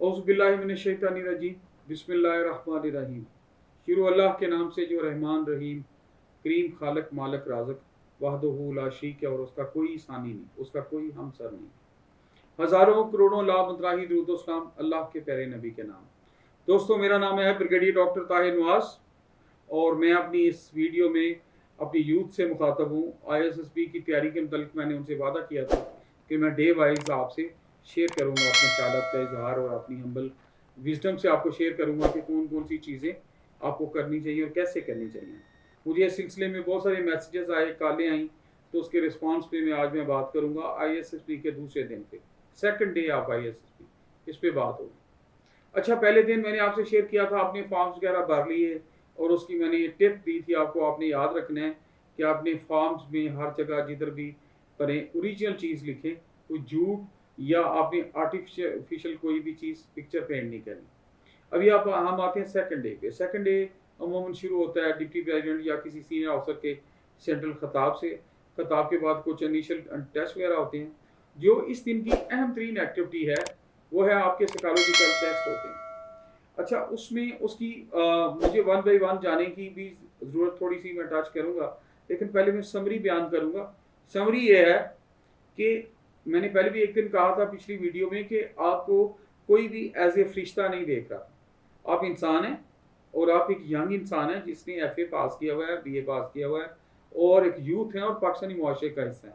औज़ु बिल्लाहि मिनश शैतानिर रजीम, बिस्मिल्लाहिर रहमानिर रहीम। शुरू अल्लाह के नाम से जो रहमान रहीम, करीम, खालक, मालक, राज़िक, वहदहू ला शरीक है और उसका कोई सानी नहीं, उसका कोई हमसर नहीं। हज़ारों करोड़ों लाख मतराही दुरूद व सलाम अल्लाह के प्यारे नबी के नाम। दोस्तों, मेरा नाम है ब्रिगेडियर डॉक्टर ताहिर नवाज और मैं अपनी इस वीडियो में अपनी यूथ से मुखातब हूँ। ISSB की तैयारी के मतलब मैंने उनसे वादा किया था कि मैं डे वाइज आपसे शेयर करूँगा अपने ख्यालात का इजहार और अपनी हम्बल विजडम से आपको शेयर करूँगा कि कौन कौन सी चीज़ें आपको करनी चाहिए और कैसे करनी चाहिए। मुझे इस सिलसिले में बहुत सारे मैसेजेस आए, कॉलें आई, तो उसके रिस्पांस पे आज मैं बात करूँगा। ISSB के दूसरे दिन पे, सेकंड डे ऑफ ISSB, इस पे बात होगी। अच्छा, पहले दिन मैंने आपसे शेयर किया था, आपने फॉर्म्स वगैरह भर लिए और उसकी मैंने ये टिप दी थी आपको, आपने याद रखना है कि आपने फॉर्म्स में हर जगह जिधर भी भरें ओरिजिनल चीज़ लिखें, कोई झूठ या आपने आर्टिफिशियल कोई भी चीज़ पिक्चर पेंट नहीं करनी। अभी हम आते हैं सेकंड डे पे। सेकंड डे अमूमन शुरू होता है डिप्टी प्रेसिडेंट या किसी सीनियर ऑफिसर के सेंट्रल खिताब से। खिताब के बाद कुछ इनिशियल टेस्ट वगैरह होते हैं। जो इस दिन की अहम तरीन एक्टिविटी है वो है आपके साइकोलॉजिकल टेस्ट होते हैं। अच्छा, उसमें उसकी मुझे वन बाई वन जाने की भी ज़रूरत थोड़ी सी, मैं टच करूँगा, लेकिन पहले मैं समरी बयान करूँगा। समरी ये है कि मैंने पहले भी एक दिन कहा था पिछली वीडियो में कि आपको कोई भी एज ए फरिश्ता नहीं देख रहा। आप इंसान हैं और आप एक यंग इंसान हैं जिसने FA पास किया हुआ है, BA पास किया हुआ है और एक यूथ है और पाकिस्तानी मुआशरे का हिस्सा है।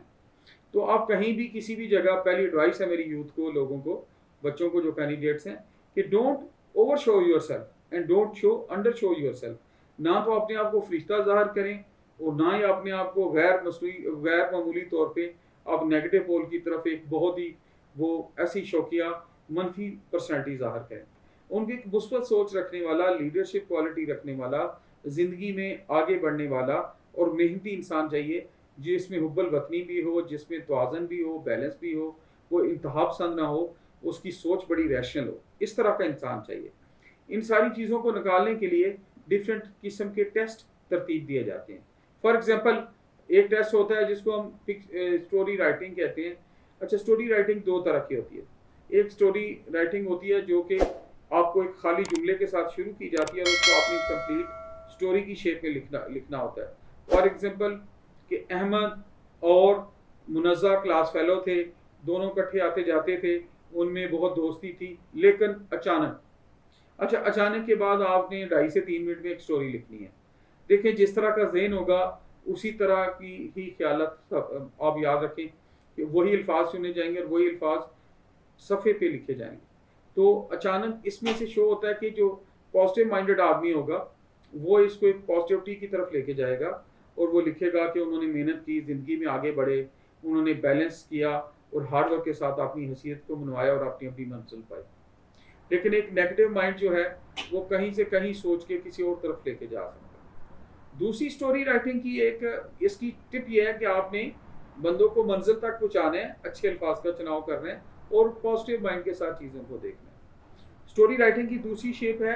तो आप कहीं भी किसी भी जगह, पहली एडवाइस है मेरी यूथ को, लोगों को, बच्चों को जो कैंडिडेट्स हैं, कि don't over show your self and don't show under show your self. ना तो अपने आप को फरिश्ता ज़ाहिर करें और ना ही अपने आप को गैर मामूली तौर पे आप नेगेटिव पोल की तरफ एक बहुत ही वो ऐसी शौकिया मनफी पर्सनैलिटी ज़ाहिर करें। उनकी एक मुस्बत सोच रखने वाला, लीडरशिप क्वालिटी रखने वाला, ज़िंदगी में आगे बढ़ने वाला और मेहनती इंसान चाहिए, जिसमें हुब्बुल वतनी भी हो, जिसमें तवाज़न भी हो, बैलेंस भी हो, वो इंतहा पसंद ना हो, उसकी सोच बड़ी रैशनल हो। इस तरह का इंसान चाहिए। इन सारी चीज़ों को निकालने के लिए डिफरेंट किस्म के टेस्ट तरतीब दिए जाते हैं। फॉर एग्जांपल, एक टेस्ट होता है जिसको हम स्टोरी राइटिंग कहते हैं। अच्छा, स्टोरी राइटिंग दो तरह की होती है। एक स्टोरी राइटिंग होती है जो कि आपको एक खाली जुमले के साथ शुरू की जाती है और उसको अपनी कंप्लीट स्टोरी की शेप में लिखना होता है। फॉर एग्जांपल कि अहमद और मुनज़्ज़ा क्लास फेलो थे, दोनों इकट्ठे आते जाते थे, उनमें बहुत दोस्ती थी, लेकिन अचानक के बाद आपने 2.5 से 3 मिनट में एक स्टोरी लिखनी है। देखें, जिस तरह का ज़हन होगा उसी तरह की ही ख्यालात आप याद रखें कि वही अल्फाज सुने जाएंगे और वही अल्फाज सफ़े पे लिखे जाएंगे। तो अचानक इसमें से शो होता है कि जो पॉजिटिव माइंडेड आदमी होगा वो इसको एक पॉजिटिविटी की तरफ लेके जाएगा और वो लिखेगा कि उन्होंने मेहनत की, ज़िंदगी में आगे बढ़े, उन्होंने बैलेंस किया और हार्ड वर्क के साथ अपनी हैसियत को मनवाया और अपनी मंजिल पाई। लेकिन एक नेगेटिव माइंड जो है वो कहीं से कहीं सोच के किसी और तरफ लेके जा सकता है। दूसरी स्टोरी राइटिंग की एक इसकी टिप ये है कि आपने बंदों को मंजिल तक पहुँचाना है, अच्छे अल्फाज का चुनाव करना है और पॉजिटिव माइंड के साथ चीज़ों को देखना है। स्टोरी राइटिंग की दूसरी शेप है,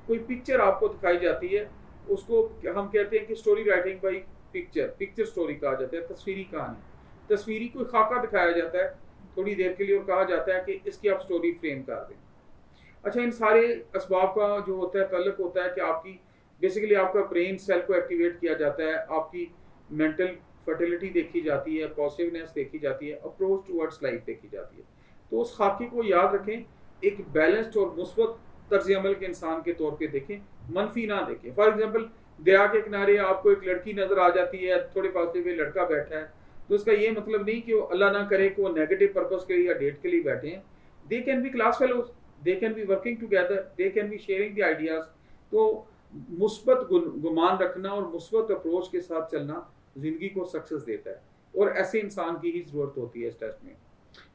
कोई पिक्चर आपको दिखाई जाती है, उसको हम कहते हैं कि story writing by picture story कहा जाता है, तस्वीरी कहानी। तस्वीरी कोई खाका दिखाया जाता है थोड़ी देर के लिए और कहा जाता है कि इसकी आप स्टोरी फ्रेम कर दें। अच्छा, इन सारे असबाब का जो होता है तल्लुक होता है कि आपकी बेसिकली आपका ब्रेन सेल को एक्टिवेट किया जाता है, आपकी मेंटल फर्टिलिटी देखी जाती है, पॉजिटिवनेस देखी जाती है, अप्रोच टुवर्ड्स लाइफ देखी जाती है। तो उस खाके को याद रखें, एक बैलेंस्ड और मुस्बत तर्ज अमल के इंसान के तौर पे देखें, मनफी ना देखें। फॉर एग्जांपल, दरिया के किनारे आपको एक लड़की नज़र आ जाती है, थोड़े फासले पे लड़का बैठा है, तो इसका ये मतलब नहीं कि वो अल्लाह ना करे कि वो नेगेटिव पर्पस के लिए या डेट के लिए बैठे हैं। They can be class fellows, they can be working together, they can be sharing the ideas. तो मुस्बत गुमान रखना और मुस्बत अप्रोच के साथ चलना ज़िंदगी को सक्सेस देता है और ऐसे इंसान की ही ज़रूरत होती है इस टेस्ट में।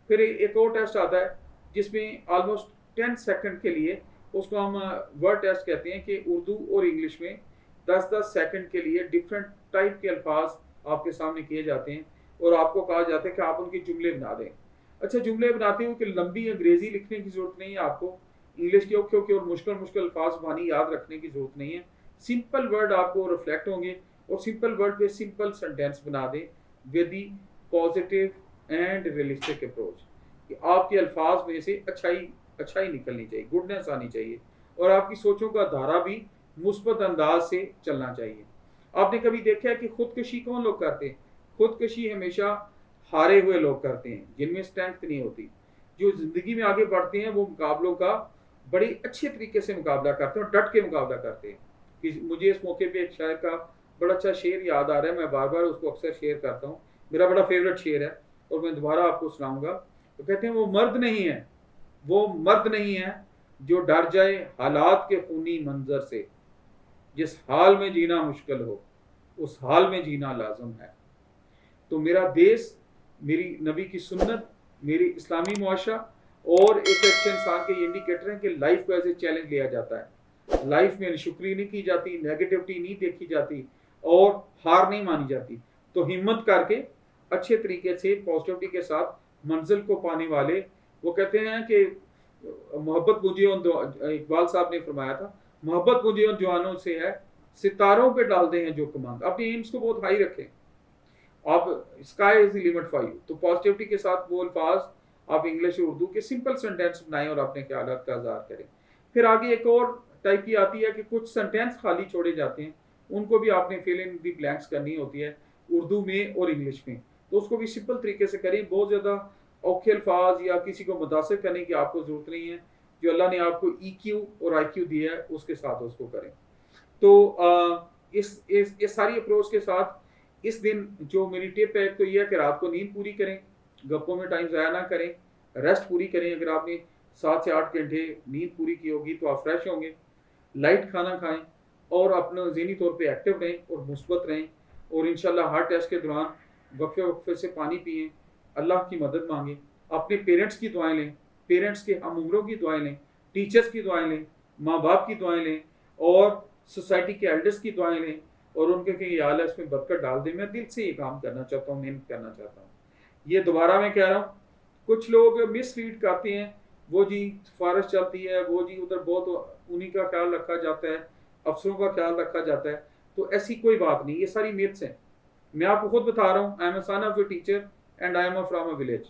फिर एक और टेस्ट आता है जिसमें ऑलमोस्ट 10 सेकंड के लिए, उसको हम वर्ड टेस्ट कहते हैं, कि उर्दू और इंग्लिश में 10-10 सेकंड के लिए डिफरेंट टाइप के अल्फाज आपके सामने किए जाते हैं और आपको कहा जाता है कि आप उनके जुमले बना दें। अच्छा, जुमले बनाते हुए कि लंबी अंग्रेज़ी लिखने की ज़रूरत नहीं है, आपको इंग्लिश के औखे और मुश्किल अल्फाज बानी याद रखने की ज़रूरत नहीं है। सिंपल वर्ड आपको रिफ्लेक्ट होंगे और सिंपल वर्ड पे सिंपल सेंटेंस बना दें with the positive and realistic approach, कि आपके अल्फाज में से अच्छाई अच्छाई निकलनी चाहिए, गुडनेस आनी चाहिए, और आपकी सोचों का धारा भी मुस्बत अंदाज से चलना चाहिए। आपने कभी देखा है कि खुदकशी कौन लोग करते हैं? खुदकशी हमेशा हारे हुए लोग करते हैं, जिनमें स्ट्रेंथ नहीं होती। जो ज़िंदगी में आगे बढ़ते हैं वो मुकाबलों का बड़ी अच्छे तरीके से मुकाबला करते हैं और डट के मुकाबला करते हैं। कि मुझे इस मौके पे एक शायर का बड़ा अच्छा शेर याद आ रहा है, मैं बार बार उसको अक्सर शेयर करता हूँ, मेरा बड़ा फेवरेट शेर है और मैं दोबारा आपको सुनाऊंगा। तो कहते हैं, वो मर्द नहीं है, वो मर्द नहीं है जो डर जाए हालात के खूनी मंजर से, जिस हाल में जीना मुश्किल हो उस हाल में जीना लाजम है। तो मेरा देश, मेरी नबी की सुन्नत, मेरी इस्लामी मुआशरा और एक अच्छे इंसान के ये इंडिकेटर हैं कि लाइफ को एज ए चैलेंज लिया जाता है। लाइफ में शुक्री नहीं की जाती, नेगेटिविटी नहीं देखी जाती और हार नहीं मानी जाती। तो हिम्मत करके अच्छे तरीके से पॉजिटिविटी के साथ मंजिल को पाने वाले, वो कहते हैं कि मोहब्बत मुझे उन, इकबाल साहब ने फरमाया था, मोहब्बत मुझे उन जवानों से है सितारों पे डाल दे हैं जो कमांड। अपने एम्स को बहुत हाई रखें, आप sky is the limit for you. तो पॉजिटिविटी के साथ वो अल्फाज आप इंग्लिश और उर्दू के सिंपल सेंटेंस बनाएं और अपने ख्यालात का इज़हार करें। फिर आगे एक और टाइप की आती है कि कुछ सेंटेंस खाली छोड़े जाते हैं, उनको भी आपने फिल इन दी ब्लैंक्स करनी होती है उर्दू में और इंग्लिश में। तो उसको भी सिंपल तरीके से करें, बहुत ज़्यादा औखे अल्फाज या किसी को मुतासिर करने की आपको ज़रूरत नहीं है। जो अल्लाह ने आपको EQ और IQ दिया है उसके साथ उसको करें। तो इस सारी अप्रोच के साथ इस दिन जो मेरी टिप है, तो ये है कि रात को नींद पूरी करें, गप्पों में टाइम ज़ाया ना करें, रेस्ट पूरी करें। अगर आपने 7 से 8 घंटे नींद पूरी की होगी तो आप फ्रेश होंगे। लाइट खाना खाएं और अपने ज़हनी तौर पे एक्टिव रहें और मुस्बत रहें। और इंशाल्लाह हर टेस्ट के दौरान वक्फे वक्फे से पानी पिएं, अल्लाह की मदद मांगें, अपने पेरेंट्स की दुआएं लें, पेरेंट्स के हम उम्रों की दुआएं लें, टीचर्स की दुआएं लें, माँ बाप की दुआएं लें और सोसाइटी के एल्डर्स की दुआएं लें और उनके कि या अल्लाह इसमें बरकत डाल दे। मैं दिल से ये काम करना चाहता हूँ, मेहनत करना चाहता हूँ। ये दोबारा मैं कह रहा हूँ, कुछ लोग मिसलीड करते हैं, वो जी सिफारिश चलती है, वो जी उधर बहुत उन्हीं का ख्याल रखा जाता है, अफसरों का ख्याल रखा जाता है। तो ऐसी कोई बात नहीं, ये सारी मिथ्स हैं। मैं आपको खुद बता रहा हूँ, I am a son of a teacher and I am from a village.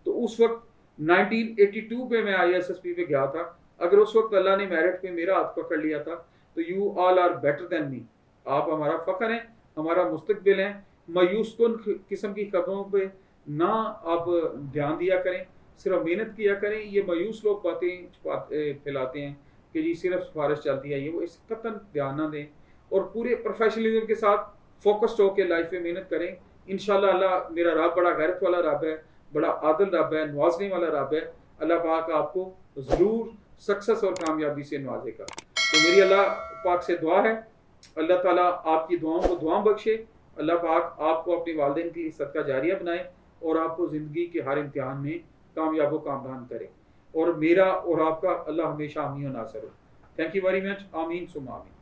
तो उस वक्त 1982 पे मैं ISSB पे गया था। अगर उस वक्त अल्लाह ने मेरिट पे मेरा हाथ पकड़ लिया था तो you all are better than me, आप हमारा फ़ख्र हैं, हमारा मुस्तकबिल हैं। मायूस कुन किस्म की खबरों पे ना आप ध्यान दिया करें, सिर्फ मेहनत किया करें। ये मायूस लोग बातें फैलाते हैं कि जी सिर्फ सिफारिश चलती है, ये वो, इस कतन ध्यान ना दें और पूरे प्रोफेशनलिज्म के साथ फोकस्ड होकर लाइफ में मेहनत करें। इंशाल्लाह अल्लाह, मेरा रब बड़ा गैरत वाला रब है, बड़ा आदिल रब है, नवाजने वाला रब है। अल्लाह पाक आपको ज़रूर सक्सेस और कामयाबी से नवाजेगा। तो मेरी अल्लाह पाक से दुआ है, अल्लाह ताला आपकी दुआओं को दुआ बख्शे, अल्लाह पाक आपको अपने वालिदैन की सदका जारिया बनाए और आपको ज़िंदगी के हर इम्तिहान में कामयाब व कामरान करे। और मेरा और आपका अल्लाह हमेशा आमीन और नासर हो। Thank you very much. आमीन सुम्मा आमीन।